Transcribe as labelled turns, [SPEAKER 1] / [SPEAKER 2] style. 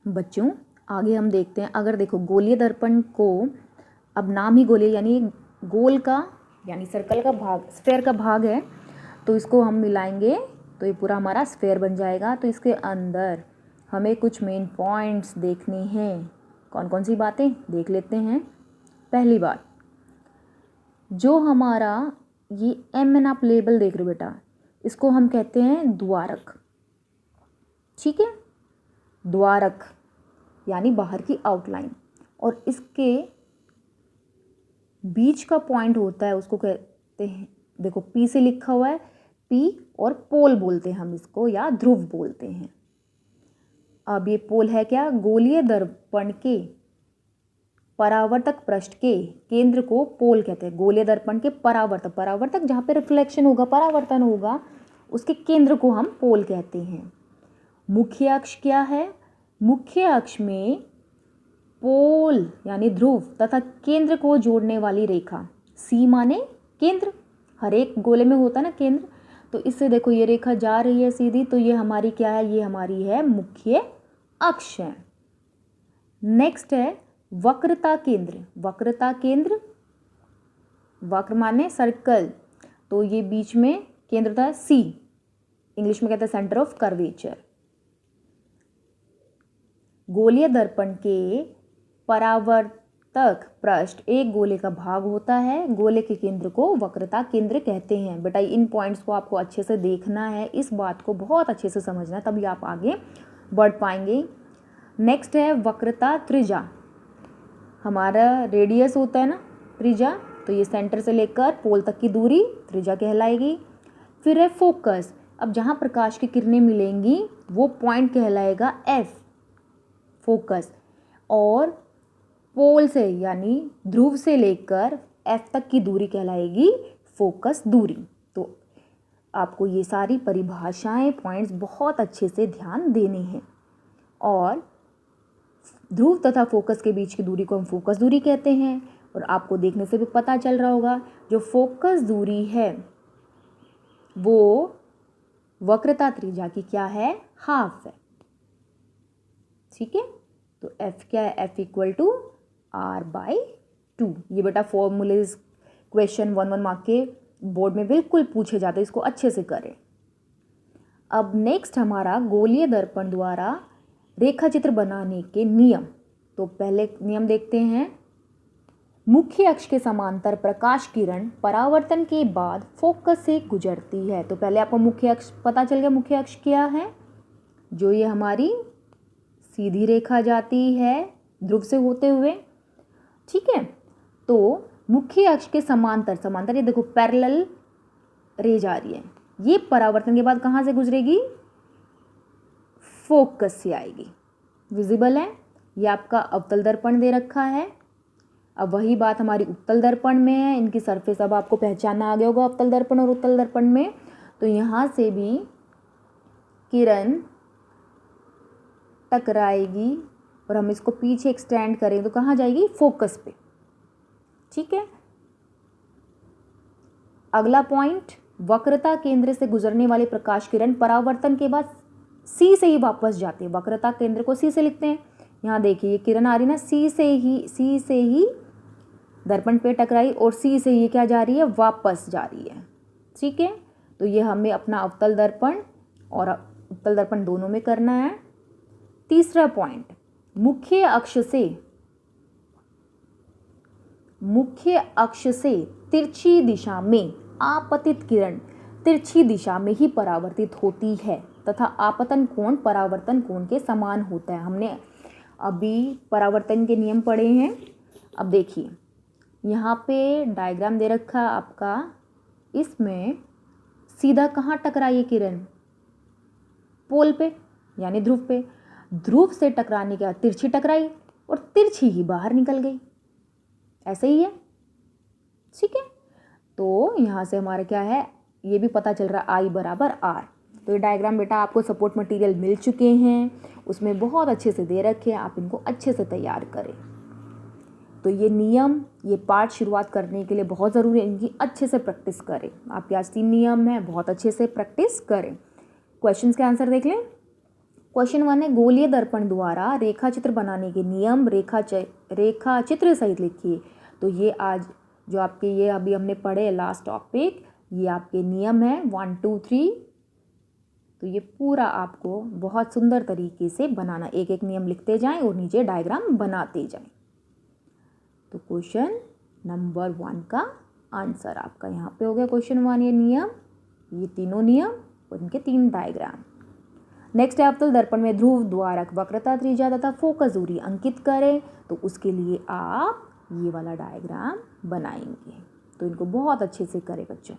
[SPEAKER 1] बच्चों आगे हम देखते हैं, अगर देखो गोलीय दर्पण को, अब नाम ही गोलीय यानी गोल का यानी सर्कल का भाग, स्फेयर का भाग है, तो इसको हम मिलाएंगे तो ये पूरा हमारा स्फेयर बन जाएगा। तो इसके अंदर हमें कुछ मेन पॉइंट्स देखने हैं। कौन कौन सी बातें देख लेते हैं। पहली बात, जो हमारा ये एम एन आप लेबल देख रहे हो बेटा, इसको हम कहते हैं द्वारक। ठीक है, द्वारक यानी बाहर की आउटलाइन, और इसके बीच का पॉइंट होता है उसको कहते हैं, देखो पी से लिखा हुआ है, पी, और पोल बोलते हैं हम इसको, या ध्रुव बोलते हैं। अब ये पोल है क्या, गोलीय दर्पण के परावर्तक पृष्ठ के केंद्र को पोल कहते हैं। गोलीय दर्पण के परावर्तक, परावर्तक जहाँ पे रिफ्लेक्शन होगा, परावर्तन होगा, उसके केंद्र को हम पोल कहते हैं। मुख्य अक्ष क्या है, मुख्य अक्ष में पोल यानी ध्रुव तथा केंद्र को जोड़ने वाली रेखा, सी माने केंद्र, हर एक गोले में होता है ना केंद्र, तो इससे देखो ये रेखा जा रही है सीधी, तो ये हमारी क्या है, ये हमारी है मुख्य अक्ष है। नेक्स्ट है वक्रता केंद्र। वक्रता केंद्र, वक्र माने सर्कल, तो ये बीच में केंद्र था सी, इंग्लिश में कहते हैं सेंटर ऑफ कर्वेचर। गोलीय दर्पण के परावर्तक पृष्ठ एक गोले का भाग होता है। गोले के केंद्र को वक्रता केंद्र कहते हैं। बेटा इन पॉइंट्स को आपको अच्छे से देखना है, इस बात को बहुत अच्छे से समझना है, तभी आप आगे बढ़ पाएंगे। नेक्स्ट है वक्रता त्रिज्या। हमारा रेडियस होता है ना त्रिज्या, तो ये सेंटर से लेकर पोल तक की दूरी त्रिज्या कहलाएगी। फिर है फोकस, अब जहाँ प्रकाश की किरणें मिलेंगी वो पॉइंट कहलाएगा एफ, फोकस। और पोल से यानी ध्रुव से लेकर एफ तक की दूरी कहलाएगी फोकस दूरी। तो आपको ये सारी परिभाषाएं, पॉइंट्स बहुत अच्छे से ध्यान देने हैं। और ध्रुव तथा फोकस के बीच की दूरी को हम फोकस दूरी कहते हैं। और आपको देखने से भी पता चल रहा होगा, जो फोकस दूरी है वो वक्रता त्रिज्या की क्या है, हाफ है। ठीक है, तो एफ क्या है, F equal to R by 2। ये बेटा फॉर्मूलेज क्वेश्चन 1 मार्क के बोर्ड में बिल्कुल पूछे जाते हैं, इसको अच्छे से करें। अब नेक्स्ट हमारा गोलीय दर्पण द्वारा रेखा चित्र बनाने के नियम। तो पहले नियम देखते हैं। मुख्य अक्ष के समांतर प्रकाश किरण परावर्तन के बाद फोकस से गुजरती है। तो पहले आपको मुख्य अक्ष पता चल गया, मुख्य अक्ष क्या है, जो ये हमारी सीधी रेखा जाती है ध्रुव से होते हुए। ठीक है, तो मुख्य अक्ष के समांतर, समांतर ये देखो पैरेलल रे जा रही है, ये परावर्तन के बाद कहाँ से गुजरेगी, फोकस से आएगी। विजिबल है, ये आपका अवतल दर्पण दे रखा है। अब वही बात हमारी उत्तल दर्पण में है, इनकी सरफेस अब आपको पहचानना आ गया होगा अवतल दर्पण और उत्तल दर्पण में। तो यहाँ से भी किरण टकराएगी और हम इसको पीछे एक्सटेंड करें तो कहाँ जाएगी, फोकस पे। ठीक है, अगला पॉइंट, वक्रता केंद्र से गुजरने वाली प्रकाश किरण परावर्तन के बाद सी से ही वापस जाती है। वक्रता केंद्र को सी से लिखते हैं। यहाँ देखिए ये किरण आ रही ना, सी से ही दर्पण पे टकराई और सी से ये क्या जा रही है, वापस जा रही है। ठीक है, तो ये हमें अपना अवतल दर्पण और उत्तल दर्पण दोनों में करना है। तीसरा पॉइंट, मुख्य अक्ष से तिरछी दिशा में आपतित किरण तिरछी दिशा में ही परावर्तित होती है तथा आपतन कोण परावर्तन कोण के समान होता है। हमने अभी परावर्तन के नियम पढ़े हैं। अब देखिए यहाँ पे डायग्राम दे रखा है आपका, इसमें सीधा कहाँ टकराई है किरण, पोल पे यानी ध्रुव पे। ध्रुव से टकराने के बाद तिरछी टकराई और तिरछी ही बाहर निकल गई, ऐसे ही है। ठीक है, तो यहाँ से हमारा क्या है, ये भी पता चल रहा है आई बराबर आर। तो ये डायग्राम बेटा आपको सपोर्ट मटेरियल मिल चुके हैं, उसमें बहुत अच्छे से दे रखे हैं, आप इनको अच्छे से तैयार करें। तो ये नियम, ये पार्ट शुरुआत करने के लिए बहुत ज़रूरी है, इनकी अच्छे से प्रैक्टिस करें। आपके आज 3 नियम हैं, बहुत अच्छे से प्रैक्टिस करें। क्वेश्चंस के आंसर देख लें। क्वेश्चन 1 है गोलीय दर्पण द्वारा रेखा चित्र बनाने के नियम रेखा चित्र सहित लिखिए। तो ये आज जो आपके ये अभी हमने पढ़े लास्ट टॉपिक, ये आपके नियम है 1 2 3। तो ये पूरा आपको बहुत सुंदर तरीके से बनाना, एक एक नियम लिखते जाएं और नीचे डायग्राम बनाते जाएं। तो क्वेश्चन नंबर 1 का आंसर आपका यहाँ पे हो गया। क्वेश्चन 1 ये नियम, ये तीनों नियम और इनके 3 डायग्राम। नेक्स्ट है अवतल दर्पण में ध्रुव द्वारक वक्रता त्रिज्या तथा फोकस दूरी अंकित करें। तो उसके लिए आप ये वाला डायग्राम बनाएंगे। तो इनको बहुत अच्छे से करें बच्चों।